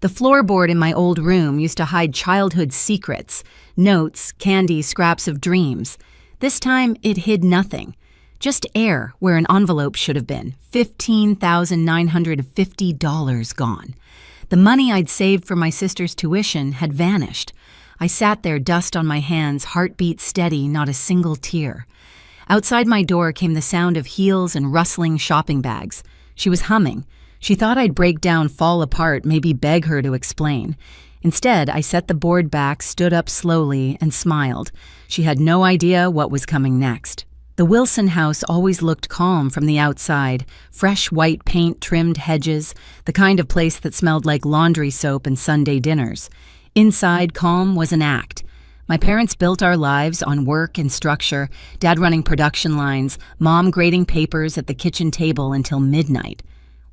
The floorboard in my old room used to hide childhood secrets, notes, candy, scraps of dreams. This time, it hid nothing. Just air where an envelope should have been. $15,950 gone. The money I'd saved for my sister's tuition had vanished. I sat there, dust on my hands, heartbeat steady, not a single tear. Outside my door came the sound of heels and rustling shopping bags. She was humming. She thought I'd break down, fall apart, maybe beg her to explain. Instead, I set the board back, stood up slowly, and smiled. She had no idea what was coming next. The Wilson house always looked calm from the outside. Fresh white paint, trimmed hedges, the kind of place that smelled like laundry soap and Sunday dinners. Inside, calm was an act. My parents built our lives on work and structure, Dad running production lines, Mom grading papers at the kitchen table until midnight.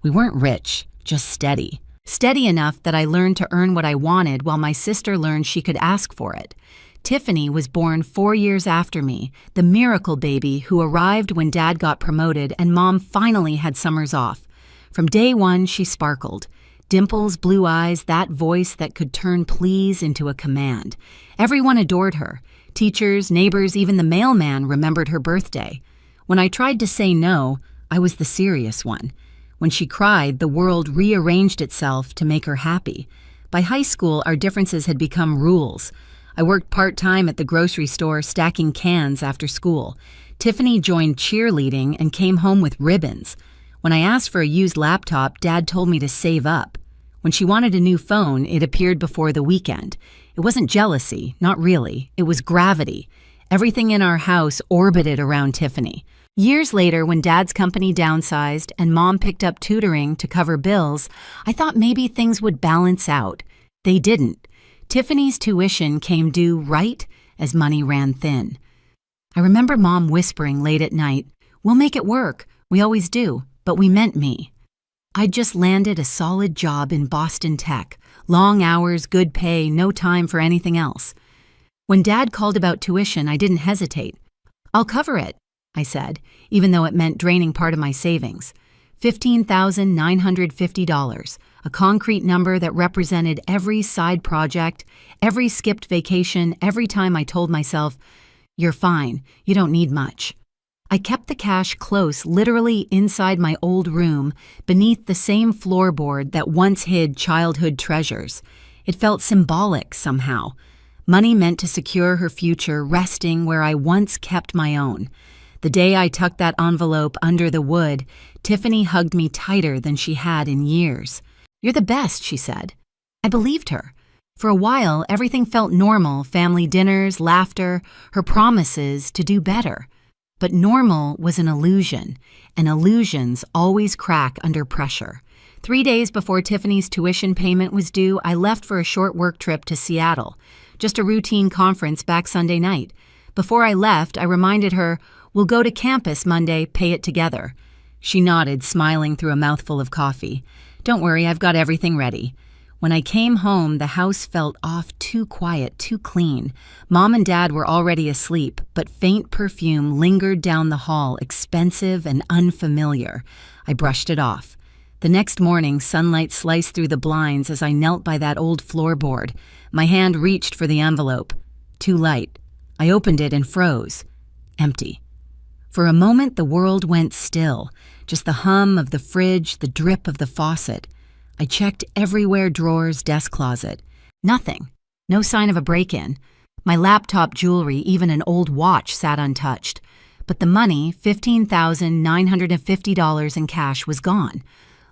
We weren't rich, just steady. Steady enough that I learned to earn what I wanted while my sister learned she could ask for it. Tiffany was born 4 years after me, the miracle baby who arrived when Dad got promoted and Mom finally had summers off. From day one, she sparkled. Dimples, blue eyes, that voice that could turn please into a command. Everyone adored her. Teachers, neighbors, even the mailman remembered her birthday. When I tried to say no, I was the serious one. When she cried, the world rearranged itself to make her happy. By high school, our differences had become rules. I worked part-time at the grocery store, stacking cans after school. Tiffany joined cheerleading and came home with ribbons. When I asked for a used laptop, Dad told me to save up. When she wanted a new phone, it appeared before the weekend. It wasn't jealousy, not really. It was gravity. Everything in our house orbited around Tiffany. Years later, when Dad's company downsized and Mom picked up tutoring to cover bills, I thought maybe things would balance out. They didn't. Tiffany's tuition came due right as money ran thin. I remember Mom whispering late at night, "We'll make it work. We always do." But we meant me. I'd just landed a solid job in Boston Tech. Long hours, good pay, no time for anything else. When Dad called about tuition, I didn't hesitate. "I'll cover it," I said, even though it meant draining part of my savings. $15,950, a concrete number that represented every side project, every skipped vacation, every time I told myself, "You're fine, you don't need much." I kept the cash close, literally inside my old room, beneath the same floorboard that once hid childhood treasures. It felt symbolic somehow. Money meant to secure her future, resting where I once kept my own. The day I tucked that envelope under the wood, Tiffany hugged me tighter than she had in years. "You're the best," she said. I believed her. For a while, everything felt normal, family dinners, laughter, her promises to do better. But normal was an illusion, and illusions always crack under pressure. 3 days before Tiffany's tuition payment was due, I left for a short work trip to Seattle. Just a routine conference back Sunday night. Before I left, I reminded her, "We'll go to campus Monday, pay it together." She nodded, smiling through a mouthful of coffee. "Don't worry, I've got everything ready." When I came home, the house felt off, too quiet, too clean. Mom and Dad were already asleep, but faint perfume lingered down the hall, expensive and unfamiliar. I brushed it off. The next morning, sunlight sliced through the blinds as I knelt by that old floorboard. My hand reached for the envelope. Too light. I opened it and froze. Empty. For a moment, the world went still. Just the hum of the fridge, the drip of the faucet. I checked everywhere, drawers, desk closet. Nothing. No sign of a break-in. My laptop, jewelry, even an old watch sat untouched. But the money, $15,950 in cash, was gone.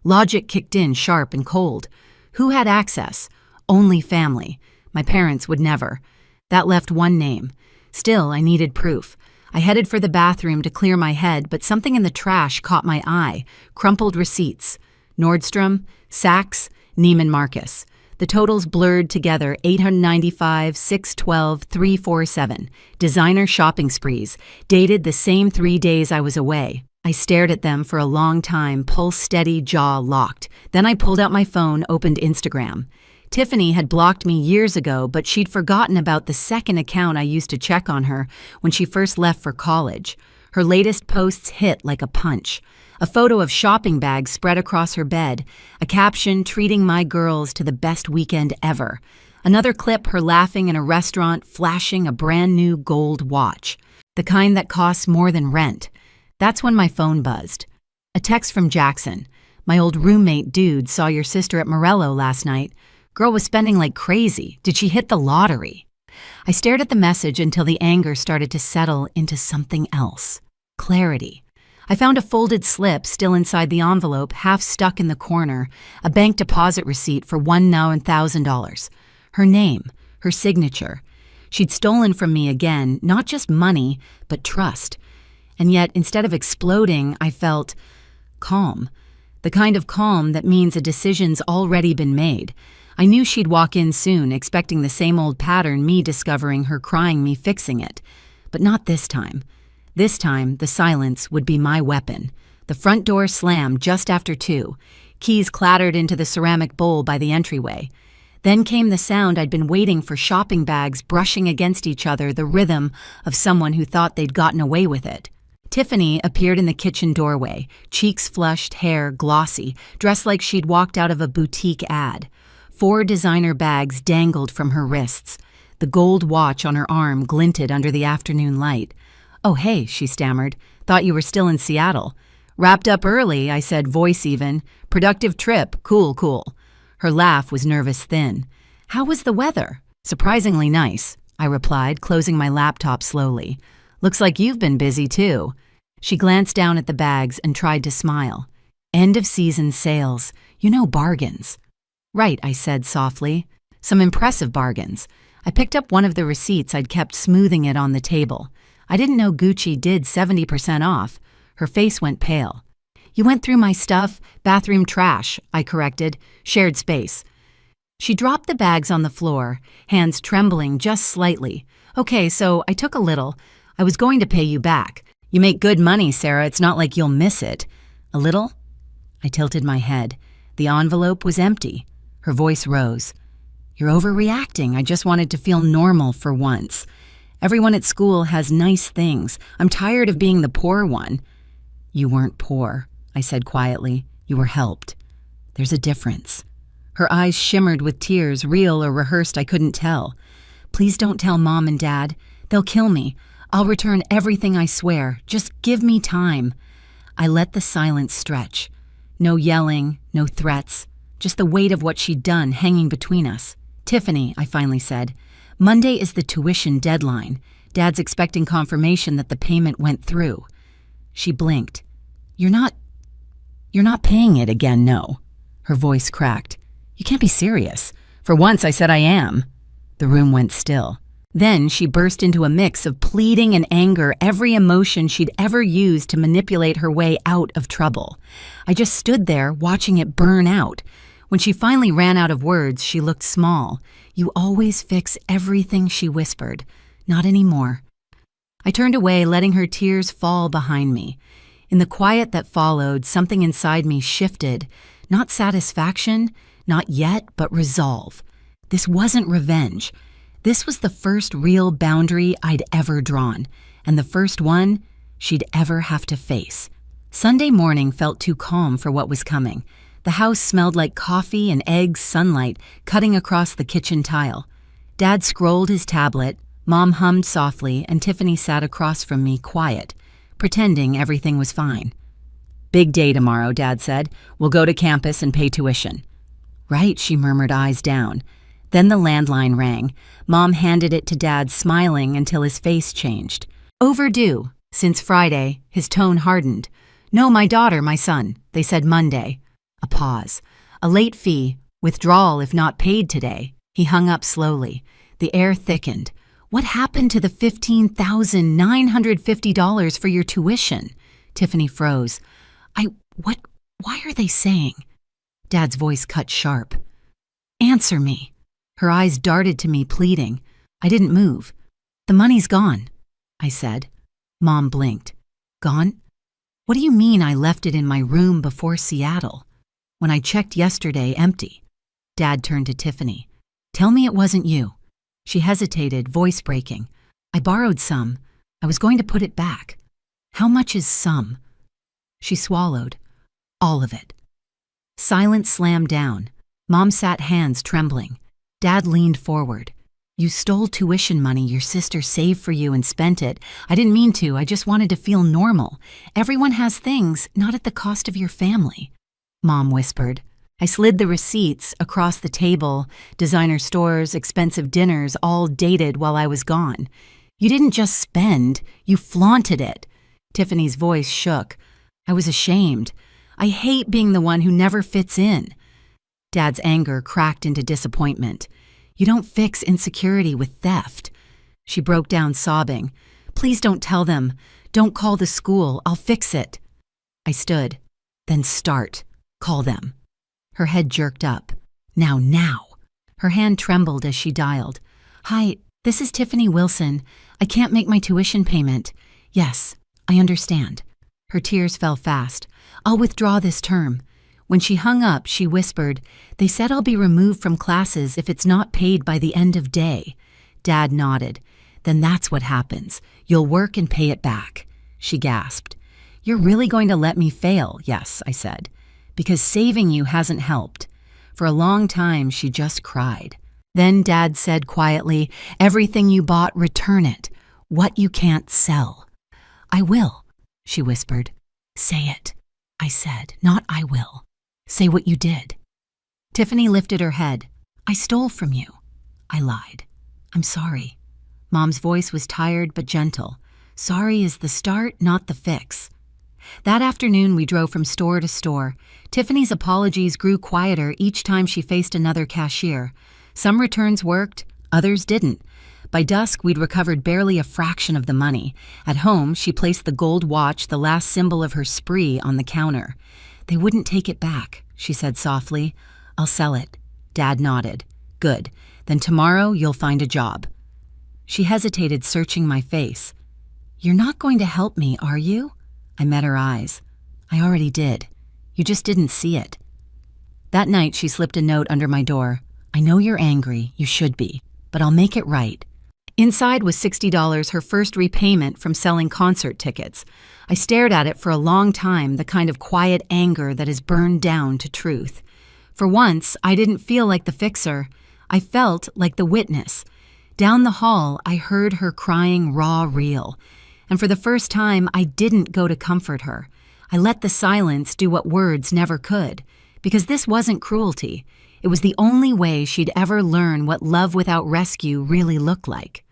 Logic kicked in sharp and cold. Who had access? Only family. My parents would never. That left one name. Still, I needed proof. I headed for the bathroom to clear my head, but something in the trash caught my eye. Crumpled receipts. Nordstrom, Saks, Neiman Marcus. The totals blurred together, $895, $612, $347. Designer shopping sprees, dated the same 3 days I was away. I stared at them for a long time, pulse steady, jaw locked. Then I pulled out my phone, opened Instagram. Tiffany had blocked me years ago, but she'd forgotten about the second account I used to check on her when she first left for college. Her latest posts hit like a punch. A photo of shopping bags spread across her bed, a caption treating my girls to the best weekend ever. Another clip, her laughing in a restaurant, flashing a brand new gold watch, the kind that costs more than rent. That's when my phone buzzed. A text from Jackson. My old roommate dude saw your sister at Morello last night. Girl was spending like crazy. Did she hit the lottery? I stared at the message until the anger started to settle into something else. Clarity. I found a folded slip still inside the envelope, half stuck in the corner, a bank deposit receipt for $1,000. Her name, her signature. She'd stolen from me again, not just money, but trust. And yet, instead of exploding, I felt calm. The kind of calm that means a decision's already been made. I knew she'd walk in soon, expecting the same old pattern, me discovering her crying, me fixing it. But not this time. This time, the silence would be my weapon. The front door slammed just after 2. Keys clattered into the ceramic bowl by the entryway. Then came the sound I'd been waiting for, shopping bags brushing against each other, the rhythm of someone who thought they'd gotten away with it. Tiffany appeared in the kitchen doorway, cheeks flushed, hair glossy, dressed like she'd walked out of a boutique ad. 4 designer bags dangled from her wrists. The gold watch on her arm glinted under the afternoon light. "Oh, hey," she stammered. "Thought you were still in Seattle." "Wrapped up early," I said, voice even. "Productive trip. Cool." Her laugh was nervous thin. "How was the weather?" "Surprisingly nice," I replied, closing my laptop slowly. "Looks like you've been busy, too." She glanced down at the bags and tried to smile. "End of season sales. You know, bargains." "Right," I said softly. "Some impressive bargains." I picked up one of the receipts I'd kept, smoothing it on the table. I didn't know Gucci did 70% off. Her face went pale. "You went through my stuff, bathroom trash," I corrected. "Shared space." She dropped the bags on the floor, hands trembling just slightly. "Okay, so I took a little. I was going to pay you back. You make good money, Sarah. It's not like you'll miss it." "A little?" I tilted my head. The envelope was empty. Her voice rose. "You're overreacting. I just wanted to feel normal for once. Everyone at school has nice things. I'm tired of being the poor one." "You weren't poor," I said quietly. "You were helped. There's a difference." Her eyes shimmered with tears, real or rehearsed, I couldn't tell. "Please don't tell Mom and Dad. They'll kill me. I'll return everything, I swear. Just give me time." I let the silence stretch. No yelling, no threats, just the weight of what she'd done hanging between us. "Tiffany," I finally said, "Monday is the tuition deadline. Dad's expecting confirmation that the payment went through." She blinked. You're not paying it again, no." Her voice cracked. "You can't be serious." "For once, I said I am." The room went still. Then she burst into a mix of pleading and anger, every emotion she'd ever used to manipulate her way out of trouble. I just stood there, watching it burn out. When she finally ran out of words, she looked small. "You always fix everything," she whispered. "Not anymore." I turned away, letting her tears fall behind me. In the quiet that followed, something inside me shifted. Not satisfaction, not yet, but resolve. This wasn't revenge. This was the first real boundary I'd ever drawn, and the first one she'd ever have to face. Sunday morning felt too calm for what was coming. The house smelled like coffee and eggs, sunlight cutting across the kitchen tile. Dad scrolled his tablet, Mom hummed softly, and Tiffany sat across from me, quiet, pretending everything was fine. "Big day tomorrow," Dad said. "We'll go to campus and pay tuition." "Right," she murmured, eyes down. Then the landline rang. Mom handed it to Dad, smiling until his face changed. "Overdue. Since Friday." His tone hardened. "No, my daughter, my son. They said Monday." A pause. "A late fee. Withdrawal if not paid today." He hung up slowly. The air thickened. "What happened to the $15,950 for your tuition?" Tiffany froze. Why are they saying?" Dad's voice cut sharp. "Answer me." Her eyes darted to me, pleading. I didn't move. "The money's gone," I said. Mom blinked. "Gone? What do you mean I left it in my room before Seattle? When I checked yesterday, empty." Dad turned to Tiffany. "Tell me it wasn't you." She hesitated, voice breaking. "I borrowed some. I was going to put it back." How much is some? She swallowed. All of it. Silence slammed down. Mom sat hands trembling. Dad leaned forward. You stole tuition money your sister saved for you and spent it. I didn't mean to, I just wanted to feel normal. Everyone has things, not at the cost of your family. Mom whispered. I slid the receipts across the table, designer stores, expensive dinners, all dated while I was gone. You didn't just spend, you flaunted it. Tiffany's voice shook. I was ashamed. I hate being the one who never fits in. Dad's anger cracked into disappointment. You don't fix insecurity with theft. She broke down sobbing. Please don't tell them. Don't call the school. I'll fix it. I stood. Then start. Call them. Her head jerked up. Now. Her hand trembled as she dialed. Hi, this is Tiffany Wilson. I can't make my tuition payment. Yes, I understand. Her tears fell fast. I'll withdraw this term. When she hung up, she whispered, They said I'll be removed from classes if it's not paid by the end of day. Dad nodded. Then that's what happens. You'll work and pay it back. She gasped. You're really going to let me fail? Yes, I said. Because saving you hasn't helped. For a long time, she just cried. Then Dad said quietly, Everything you bought, return it. What you can't sell. I will, she whispered. Say it, I said, not I will. Say what you did. Tiffany lifted her head. I stole from you. I lied. I'm sorry. Mom's voice was tired but gentle. Sorry is the start, not the fix. That afternoon, we drove from store to store. Tiffany's apologies grew quieter each time she faced another cashier. Some returns worked, others didn't. By dusk, we'd recovered barely a fraction of the money. At home, she placed the gold watch, the last symbol of her spree, on the counter. They wouldn't take it back, she said softly. I'll sell it. Dad nodded. Good. Then tomorrow you'll find a job. She hesitated, searching my face. You're not going to help me, are you? I met her eyes. I already did. You just didn't see it. That night, she slipped a note under my door. I know you're angry. You should be. But I'll make it right. Inside was $60, her first repayment from selling concert tickets. I stared at it for a long time, the kind of quiet anger that is burned down to truth. For once, I didn't feel like the fixer. I felt like the witness. Down the hall, I heard her crying raw real. And for the first time, I didn't go to comfort her. I let the silence do what words never could. Because this wasn't cruelty. It was the only way she'd ever learn what love without rescue really looked like.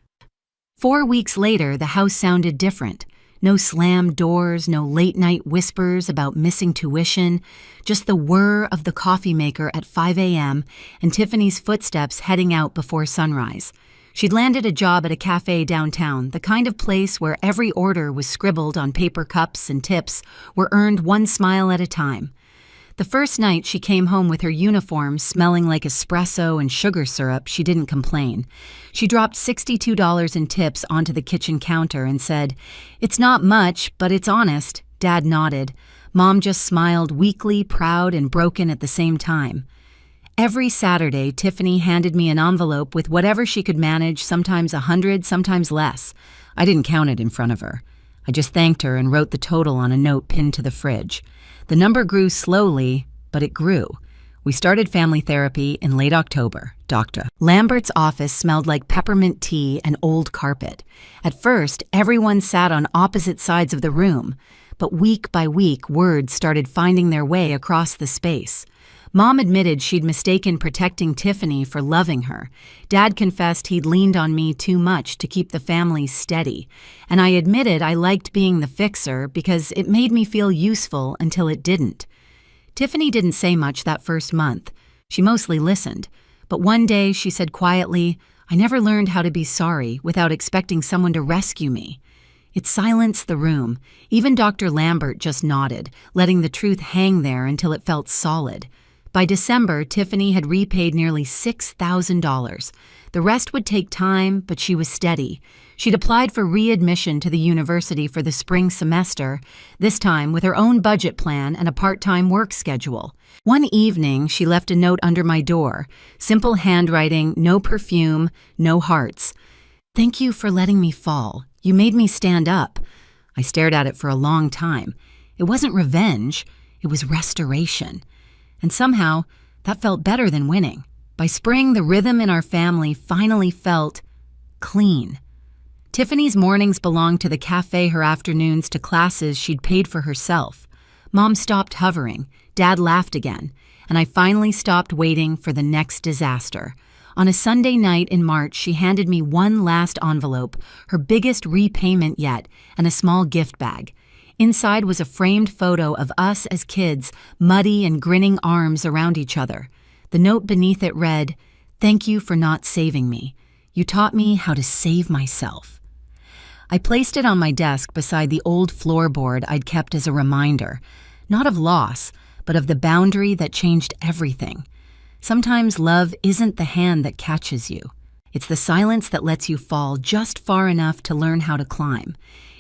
4 weeks later, the house sounded different. No slammed doors, no late-night whispers about missing tuition, just the whir of the coffee maker at 5 a.m. and Tiffany's footsteps heading out before sunrise. She'd landed a job at a cafe downtown, the kind of place where every order was scribbled on paper cups and tips were earned one smile at a time. The first night she came home with her uniform smelling like espresso and sugar syrup, she didn't complain. She dropped $62 in tips onto the kitchen counter and said, It's not much, but it's honest. Dad nodded. Mom just smiled, weakly, proud, and broken at the same time. Every Saturday, Tiffany handed me an envelope with whatever she could manage, sometimes 100, sometimes less. I didn't count it in front of her. I just thanked her and wrote the total on a note pinned to the fridge. The number grew slowly, but it grew. We started family therapy in late October. Dr. Lambert's office smelled like peppermint tea and old carpet. At first, everyone sat on opposite sides of the room, but week by week, words started finding their way across the space. Mom admitted she'd mistaken protecting Tiffany for loving her. Dad confessed he'd leaned on me too much to keep the family steady. And I admitted I liked being the fixer because it made me feel useful until it didn't. Tiffany didn't say much that first month. She mostly listened. But one day she said quietly, I never learned how to be sorry without expecting someone to rescue me. It silenced the room. Even Dr. Lambert just nodded, letting the truth hang there until it felt solid. By December, Tiffany had repaid nearly $6,000. The rest would take time, but she was steady. She'd applied for readmission to the university for the spring semester, this time with her own budget plan and a part-time work schedule. One evening, she left a note under my door. Simple handwriting, no perfume, no hearts. Thank you for letting me fall. You made me stand up. I stared at it for a long time. It wasn't revenge, it was restoration. And somehow, that felt better than winning. By spring, the rhythm in our family finally felt clean. Tiffany's mornings belonged to the cafe, her afternoons to classes she'd paid for herself. Mom stopped hovering, Dad laughed again, and I finally stopped waiting for the next disaster. On a Sunday night in March, she handed me one last envelope, her biggest repayment yet, and a small gift bag. Inside was a framed photo of us as kids, muddy and grinning arms around each other. The note beneath it read, "Thank you for not saving me. You taught me how to save myself." I placed it on my desk beside the old floorboard I'd kept as a reminder, not of loss, but of the boundary that changed everything. Sometimes love isn't the hand that catches you. It's the silence that lets you fall just far enough to learn how to climb.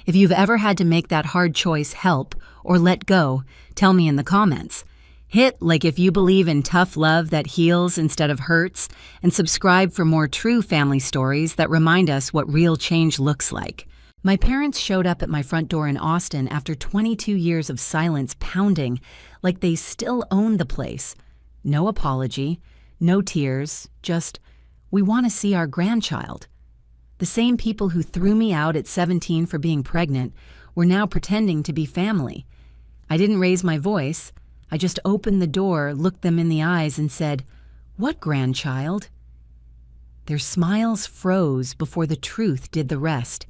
If you've ever had to make that hard choice, help, or let go, tell me in the comments. Hit like if you believe in tough love that heals instead of hurts, and subscribe for more true family stories that remind us what real change looks like. My parents showed up at my front door in Austin after 22 years of silence pounding, like they still owned the place. No apology, no tears, just, "We want to see our grandchild." The same people who threw me out at 17 for being pregnant were now pretending to be family. I didn't raise my voice. I just opened the door, looked them in the eyes, and said, "What grandchild?" Their smiles froze before the truth did the rest.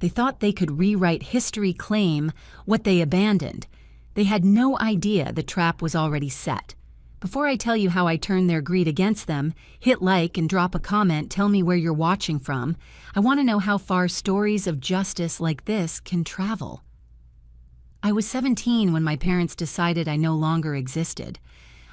They thought they could rewrite history, claim what they abandoned. They had no idea the trap was already set. Before I tell you how I turned their greed against them, hit like and drop a comment, tell me where you're watching from. I want to know how far stories of justice like this can travel. I was 17 when my parents decided I no longer existed.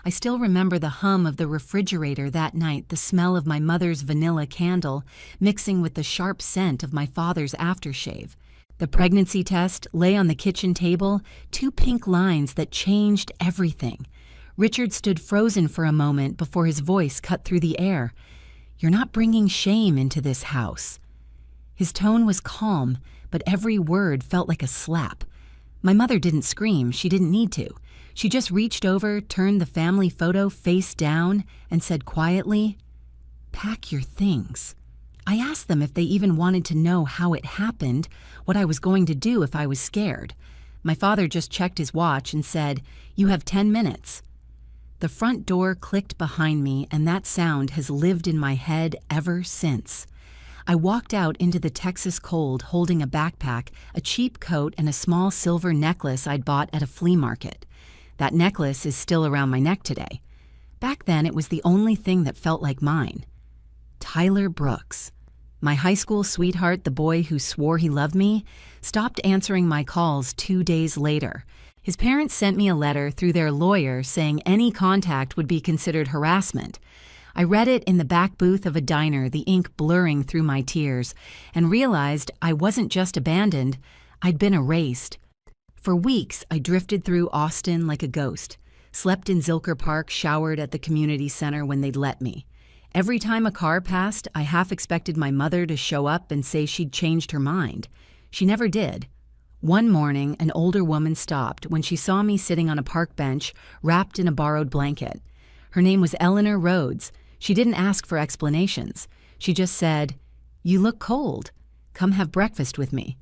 I still remember the hum of the refrigerator that night, the smell of my mother's vanilla candle mixing with the sharp scent of my father's aftershave. The pregnancy test lay on the kitchen table, 2 pink lines that changed everything. Richard stood frozen for a moment before his voice cut through the air. "You're not bringing shame into this house." His tone was calm, but every word felt like a slap. My mother didn't scream, she didn't need to. She just reached over, turned the family photo face down, and said quietly, "Pack your things." I asked them if they even wanted to know how it happened, what I was going to do if I was scared. My father just checked his watch and said, "You have 10 minutes. The front door clicked behind me, and that sound has lived in my head ever since. I walked out into the Texas cold holding a backpack, a cheap coat, and a small silver necklace I'd bought at a flea market. That necklace is still around my neck today. Back then, it was the only thing that felt like mine. Tyler Brooks, my high school sweetheart, the boy who swore he loved me, stopped answering my calls 2 days later. His parents sent me a letter through their lawyer saying any contact would be considered harassment. I read it in the back booth of a diner, the ink blurring through my tears, and realized I wasn't just abandoned, I'd been erased. For weeks, I drifted through Austin like a ghost, slept in Zilker Park, showered at the community center when they'd let me. Every time a car passed, I half expected my mother to show up and say she'd changed her mind. She never did. One morning, an older woman stopped when she saw me sitting on a park bench, wrapped in a borrowed blanket. Her name was Eleanor Rhodes. She didn't ask for explanations. She just said, "You look cold. Come have breakfast with me."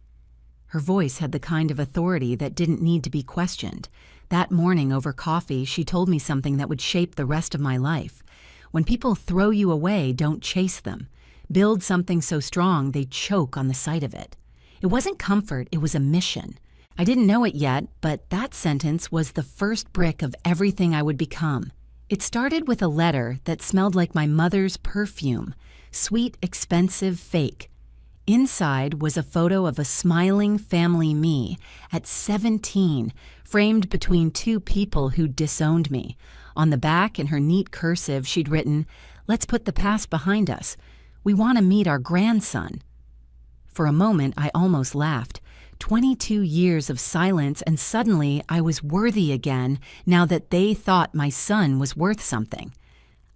Her voice had the kind of authority that didn't need to be questioned. That morning over coffee, she told me something that would shape the rest of my life. When people throw you away, don't chase them. Build something so strong they choke on the sight of it. It wasn't comfort, it was a mission. I didn't know it yet, but that sentence was the first brick of everything I would become. It started with a letter that smelled like my mother's perfume, sweet, expensive, fake. Inside was a photo of a smiling family me at 17, framed between 2 people who disowned me. On the back, in her neat cursive, she'd written, "Let's put the past behind us. We want to meet our grandson." For a moment, I almost laughed. 22 years of silence, and suddenly I was worthy again now that they thought my son was worth something.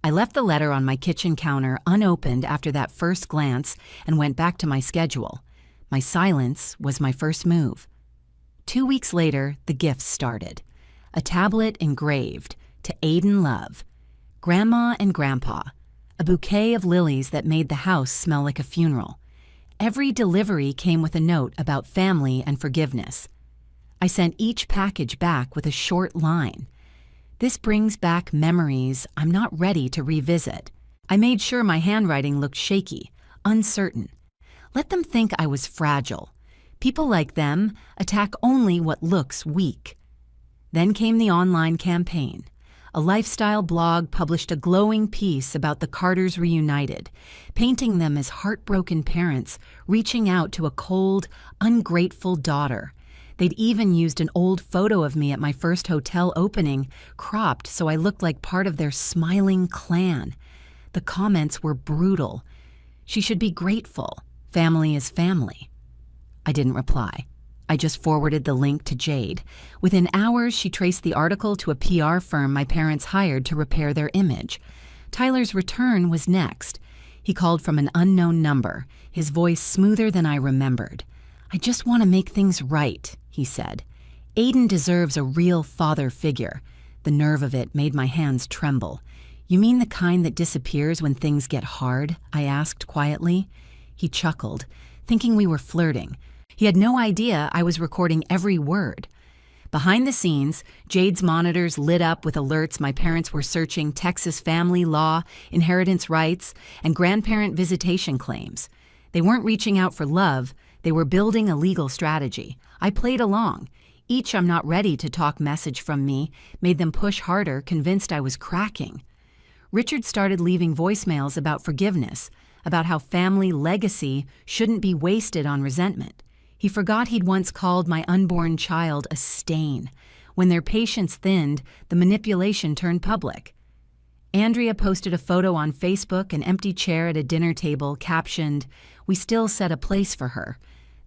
I left the letter on my kitchen counter unopened after that first glance and went back to my schedule. My silence was my first move. 2 weeks later, the gifts started. A tablet engraved, "To Aiden Love," Grandma and Grandpa, a bouquet of lilies that made the house smell like a funeral. Every delivery came with a note about family and forgiveness. I sent each package back with a short line. "This brings back memories I'm not ready to revisit." I made sure my handwriting looked shaky, uncertain. Let them think I was fragile. People like them attack only what looks weak. Then came the online campaign. A lifestyle blog published a glowing piece about the Carters reunited, painting them as heartbroken parents reaching out to a cold, ungrateful daughter. They'd even used an old photo of me at my first hotel opening, cropped so I looked like part of their smiling clan. The comments were brutal. "She should be grateful. Family is family." I didn't reply. I just forwarded the link to Jade. Within hours, she traced the article to a PR firm my parents hired to repair their image. Tyler's return was next. He called from an unknown number, his voice smoother than I remembered. "I just want to make things right," he said. "Aiden deserves a real father figure." The nerve of it made my hands tremble. "You mean the kind that disappears when things get hard?" I asked quietly. He chuckled, thinking we were flirting. He had no idea I was recording every word. Behind the scenes, Jade's monitors lit up with alerts my parents were searching Texas family law, inheritance rights, and grandparent visitation claims. They weren't reaching out for love, they were building a legal strategy. I played along. Each "I'm not ready to talk" message from me made them push harder, convinced I was cracking. Richard started leaving voicemails about forgiveness, about how family legacy shouldn't be wasted on resentment. He forgot he'd once called my unborn child a stain. When their patience thinned, the manipulation turned public. Andrea posted a photo on Facebook, an empty chair at a dinner table, captioned, "We still set a place for her."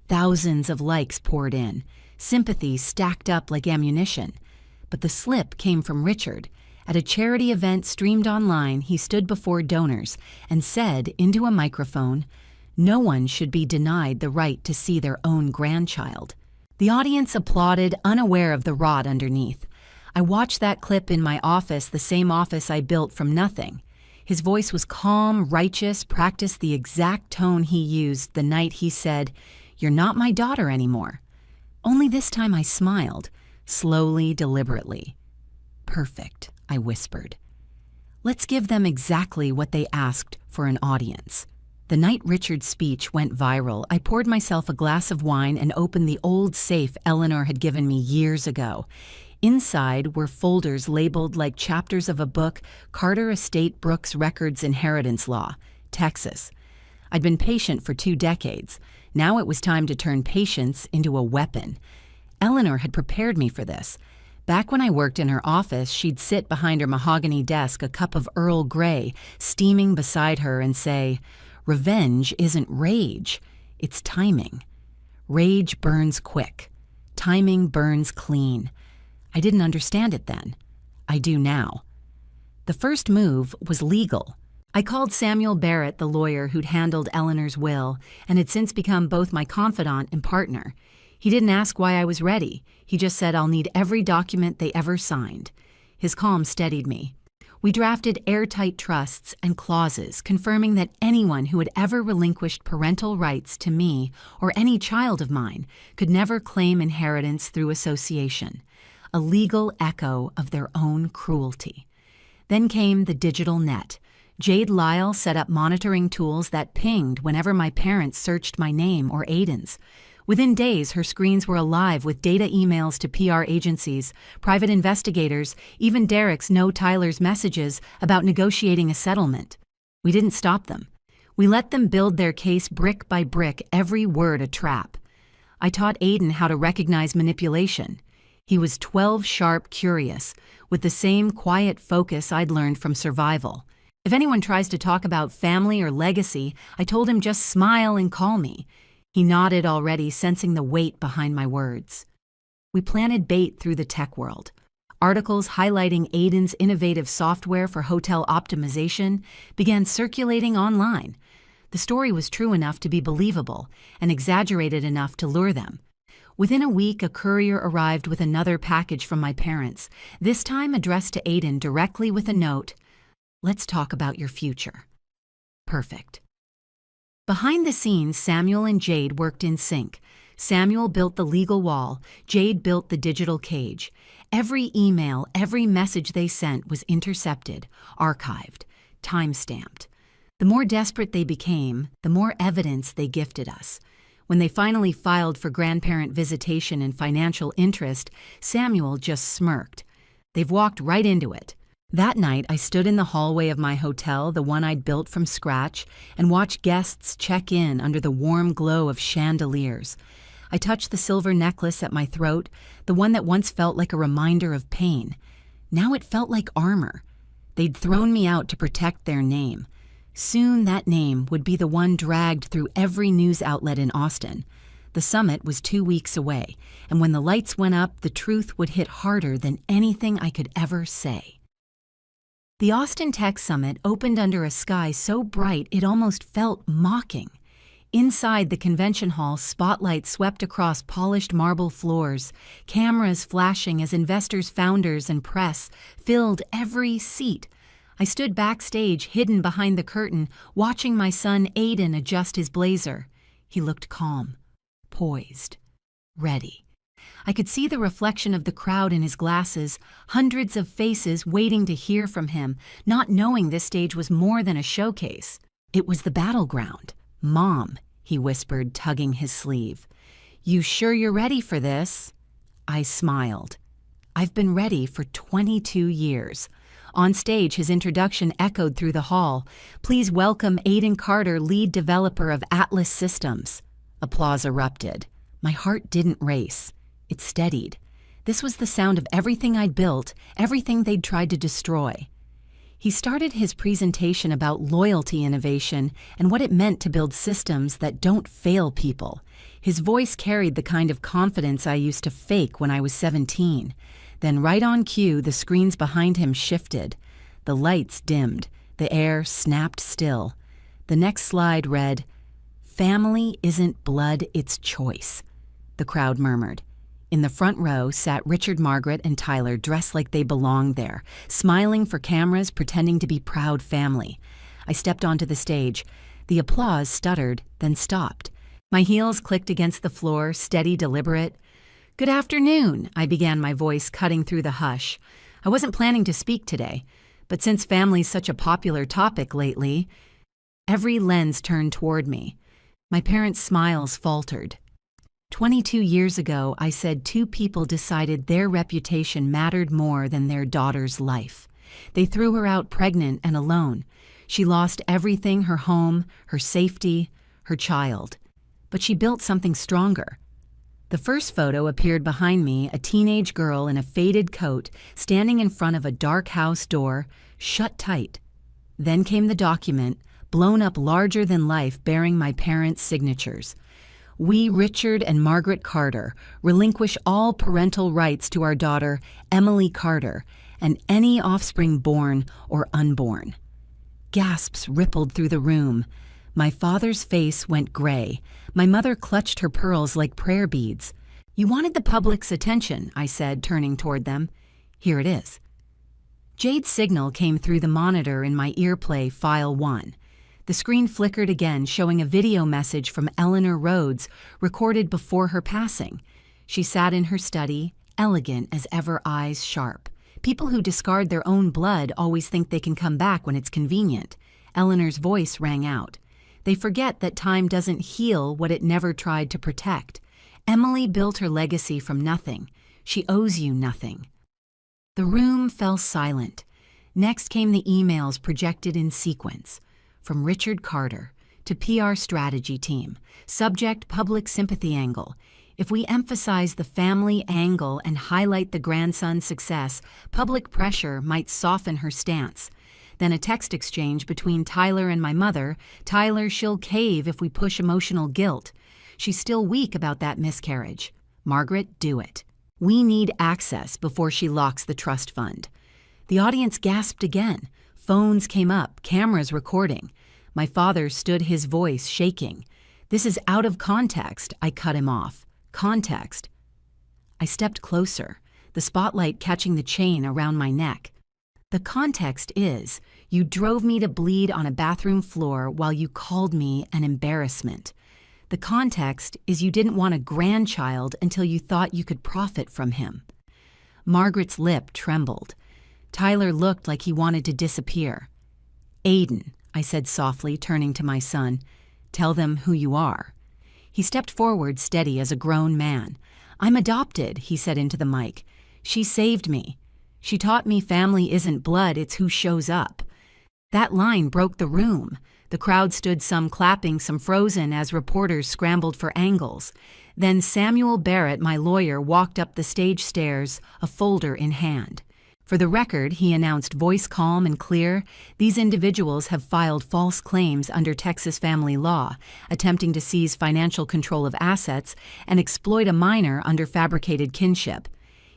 Thousands of likes poured in. Sympathy stacked up like ammunition. But the slip came from Richard. At a charity event streamed online, he stood before donors and said into a microphone, "No one should be denied the right to see their own grandchild." The audience applauded, unaware of the rot underneath. I watched that clip in my office, the same office I built from nothing. His voice was calm, righteous, practiced the exact tone he used the night he said, "You're not my daughter anymore." Only this time I smiled, slowly, deliberately. "Perfect," I whispered. "Let's give them exactly what they asked for an audience." The night Richard's speech went viral, I poured myself a glass of wine and opened the old safe Eleanor had given me years ago. Inside were folders labeled like chapters of a book, Carter Estate Brooks Records Inheritance Law, Texas. I'd been patient for 2 decades. Now it was time to turn patience into a weapon. Eleanor had prepared me for this. Back when I worked in her office, she'd sit behind her mahogany desk, a cup of Earl Grey steaming beside her, and say, "Revenge isn't rage, it's timing. Rage burns quick. Timing burns clean." I didn't understand it then. I do now. The first move was legal. I called Samuel Barrett, the lawyer who'd handled Eleanor's will, and had since become both my confidant and partner. He didn't ask why I was ready. He just said, "I'll need every document they ever signed." His calm steadied me. We drafted airtight trusts and clauses confirming that anyone who had ever relinquished parental rights to me or any child of mine could never claim inheritance through association, a legal echo of their own cruelty. Then came the digital net. Jade Lyle set up monitoring tools that pinged whenever my parents searched my name or Aiden's. Within days, her screens were alive with data emails to PR agencies, private investigators, even Derek's "Know Tyler's" messages about negotiating a settlement. We didn't stop them. We let them build their case brick by brick, every word a trap. I taught Aiden how to recognize manipulation. He was 12 sharp curious, with the same quiet focus I'd learned from survival. If anyone tries to talk about family or legacy, I told him just smile and call me. He nodded already, sensing the weight behind my words. We planted bait through the tech world. Articles highlighting Aiden's innovative software for hotel optimization began circulating online. The story was true enough to be believable and exaggerated enough to lure them. Within a week, a courier arrived with another package from my parents, this time addressed to Aiden directly with a note, "Let's talk about your future." Perfect. Behind the scenes, Samuel and Jade worked in sync. Samuel built the legal wall, Jade built the digital cage. Every email, every message they sent was intercepted, archived, time-stamped. The more desperate they became, the more evidence they gifted us. When they finally filed for grandparent visitation and financial interest, Samuel just smirked. They've walked right into it. That night, I stood in the hallway of my hotel, the one I'd built from scratch, and watched guests check in under the warm glow of chandeliers. I touched the silver necklace at my throat, the one that once felt like a reminder of pain. Now it felt like armor. They'd thrown me out to protect their name. Soon that name would be the one dragged through every news outlet in Austin. The summit was 2 weeks away, and when the lights went up, the truth would hit harder than anything I could ever say. The Austin Tech Summit opened under a sky so bright it almost felt mocking. Inside the convention hall, spotlights swept across polished marble floors, cameras flashing as investors, founders, and press filled every seat. I stood backstage, hidden behind the curtain, watching my son Aiden adjust his blazer. He looked calm, poised, ready. I could see the reflection of the crowd in his glasses, hundreds of faces waiting to hear from him, not knowing this stage was more than a showcase. It was the battleground. "Mom," he whispered, tugging his sleeve. "You sure you're ready for this?" I smiled. I've been ready for 22 years. On stage, his introduction echoed through the hall. "Please welcome Aiden Carter, lead developer of Atlas Systems." Applause erupted. My heart didn't race. It steadied. This was the sound of everything I'd built, everything they'd tried to destroy. He started his presentation about loyalty innovation and what it meant to build systems that don't fail people. His voice carried the kind of confidence I used to fake when I was 17. Then right on cue, the screens behind him shifted. The lights dimmed. The air snapped still. The next slide read, "Family isn't blood, it's choice," the crowd murmured. In the front row sat Richard, Margaret, and Tyler, dressed like they belonged there, smiling for cameras, pretending to be proud family. I stepped onto the stage. The applause stuttered, then stopped. My heels clicked against the floor, steady, deliberate. "Good afternoon," I began, my voice cutting through the hush. I wasn't planning to speak today, but since family's such a popular topic lately, every lens turned toward me. My parents' smiles faltered. 22 years ago, I said 2 people decided their reputation mattered more than their daughter's life. They threw her out pregnant and alone. She lost everything, her home, her safety, her child. But she built something stronger. The first photo appeared behind me, a teenage girl in a faded coat, standing in front of a dark house door, shut tight. Then came the document, blown up larger than life, bearing my parents' signatures. "We, Richard and Margaret Carter, relinquish all parental rights to our daughter, Emily Carter, and any offspring born or unborn." Gasps rippled through the room. My father's face went gray. My mother clutched her pearls like prayer beads. "You wanted the public's attention," I said, turning toward them. "Here it is." Jade's signal came through the monitor in my earplay file 1. The screen flickered again, showing a video message from Eleanor Rhodes, recorded before her passing. She sat in her study, elegant as ever, eyes sharp. People who discard their own blood always think they can come back when it's convenient. Eleanor's voice rang out. They forget that time doesn't heal what it never tried to protect. Emily built her legacy from nothing. She owes you nothing. The room fell silent. Next came the emails projected in sequence. From Richard Carter to PR strategy team. Subject: public sympathy angle. If we emphasize the family angle and highlight the grandson's success, public pressure might soften her stance. Then a text exchange between Tyler and my mother. "Tyler, she'll cave if we push emotional guilt. She's still weak about that miscarriage. Margaret, do it. We need access before she locks the trust fund." The audience gasped again. Phones came up, cameras recording. My father stood, his voice shaking. "This is out of context," I cut him off. Context. I stepped closer, the spotlight catching the chain around my neck. The context is, you drove me to bleed on a bathroom floor while you called me an embarrassment. The context is you didn't want a grandchild until you thought you could profit from him. Margaret's lip trembled. Tyler looked like he wanted to disappear. Aiden, I said softly, turning to my son, tell them who you are. He stepped forward, steady as a grown man. I'm adopted, he said into the mic. She saved me. She taught me family isn't blood, it's who shows up. That line broke the room. The crowd stood, some clapping, some frozen, as reporters scrambled for angles. Then Samuel Barrett, my lawyer, walked up the stage stairs, a folder in hand. For the record, he announced, voice calm and clear, these individuals have filed false claims under Texas family law, attempting to seize financial control of assets and exploit a minor under fabricated kinship.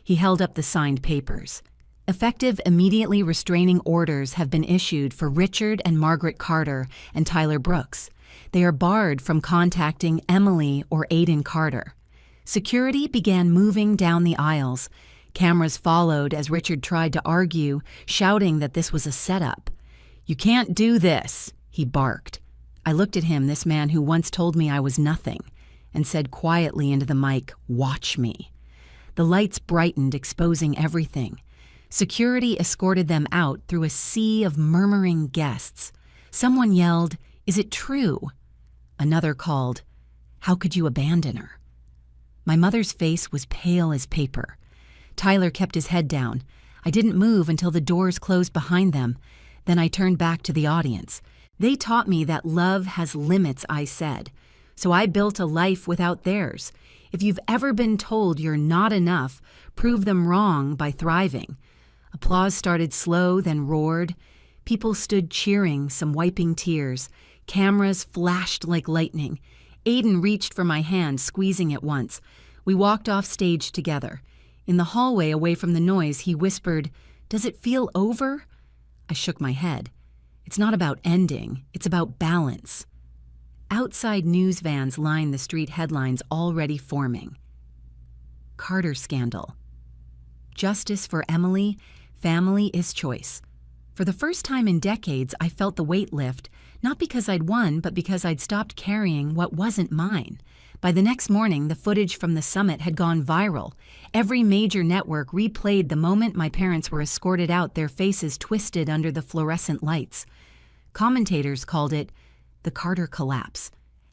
He held up the signed papers. Effective, immediately restraining orders have been issued for Richard and Margaret Carter and Tyler Brooks. They are barred from contacting Emily or Aiden Carter. Security began moving down the aisles. Cameras followed as Richard tried to argue, shouting that this was a setup. You can't do this, he barked. I looked at him, this man who once told me I was nothing, and said quietly into the mic, watch me. The lights brightened, exposing everything. Security escorted them out through a sea of murmuring guests. Someone yelled, is it true? Another called, how could you abandon her? My mother's face was pale as paper. Tyler kept his head down. I didn't move until the doors closed behind them. Then I turned back to the audience. They taught me that love has limits, I said. So I built a life without theirs. If you've ever been told you're not enough, prove them wrong by thriving. Applause started slow, then roared. People stood cheering, some wiping tears. Cameras flashed like lightning. Aiden reached for my hand, squeezing it once. We walked off stage together. In the hallway away from the noise, he whispered, does it feel over? I shook my head. It's not about ending, it's about balance. Outside news vans lined the street, headlines already forming. Carter scandal. Justice for Emily, family is choice. For the first time in decades, I felt the weight lift, not because I'd won, but because I'd stopped carrying what wasn't mine. By the next morning, the footage from the summit had gone viral. Every major network replayed the moment my parents were escorted out, their faces twisted under the fluorescent lights. Commentators called it the Carter collapse.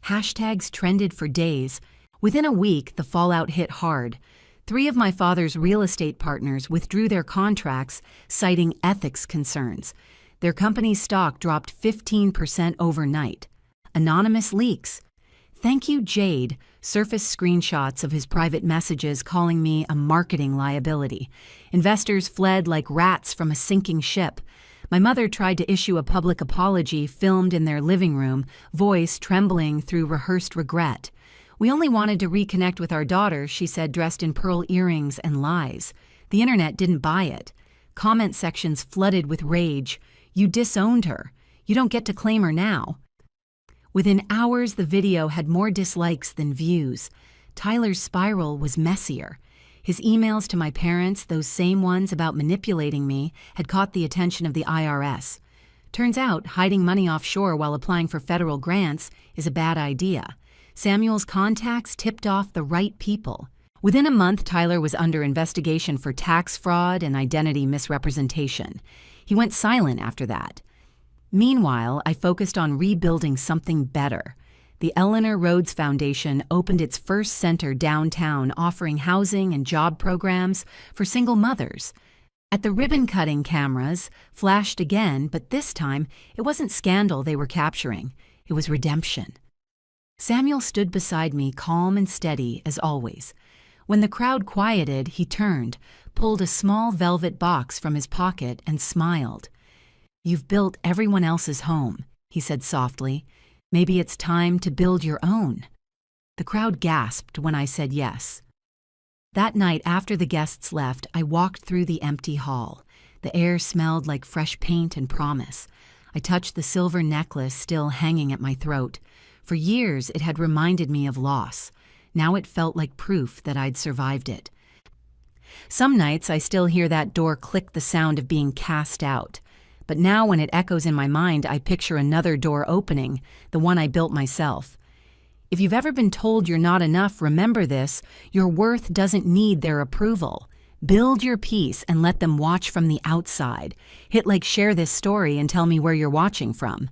Hashtags trended for days. Within a week, the fallout hit hard. 3 of my father's real estate partners withdrew their contracts, citing ethics concerns. Their company's stock dropped 15% overnight. Anonymous leaks. Thank you, Jade, surfaced screenshots of his private messages calling me a marketing liability. Investors fled like rats from a sinking ship. My mother tried to issue a public apology filmed in their living room, voice trembling through rehearsed regret. We only wanted to reconnect with our daughter, she said, dressed in pearl earrings and lies. The internet didn't buy it. Comment sections flooded with rage. You disowned her. You don't get to claim her now. Within hours, the video had more dislikes than views. Tyler's spiral was messier. His emails to my parents, those same ones about manipulating me, had caught the attention of the IRS. Turns out, hiding money offshore while applying for federal grants is a bad idea. Samuel's contacts tipped off the right people. Within a month, Tyler was under investigation for tax fraud and identity misrepresentation. He went silent after that. Meanwhile, I focused on rebuilding something better. The Eleanor Rhodes Foundation opened its first center downtown, offering housing and job programs for single mothers. At the ribbon-cutting, cameras flashed again, but this time it wasn't scandal they were capturing. It was redemption. Samuel stood beside me, calm and steady as always. When the crowd quieted, he turned, pulled a small velvet box from his pocket, and smiled. You've built everyone else's home, he said softly. Maybe it's time to build your own. The crowd gasped when I said yes. That night, after the guests left, I walked through the empty hall. The air smelled like fresh paint and promise. I touched the silver necklace still hanging at my throat. For years, it had reminded me of loss. Now it felt like proof that I'd survived it. Some nights I still hear that door click, the sound of being cast out. But now when it echoes in my mind, I picture another door opening, the one I built myself. If you've ever been told you're not enough, remember this: your worth doesn't need their approval. Build your peace and let them watch from the outside. Hit like, share this story, and tell me where you're watching from.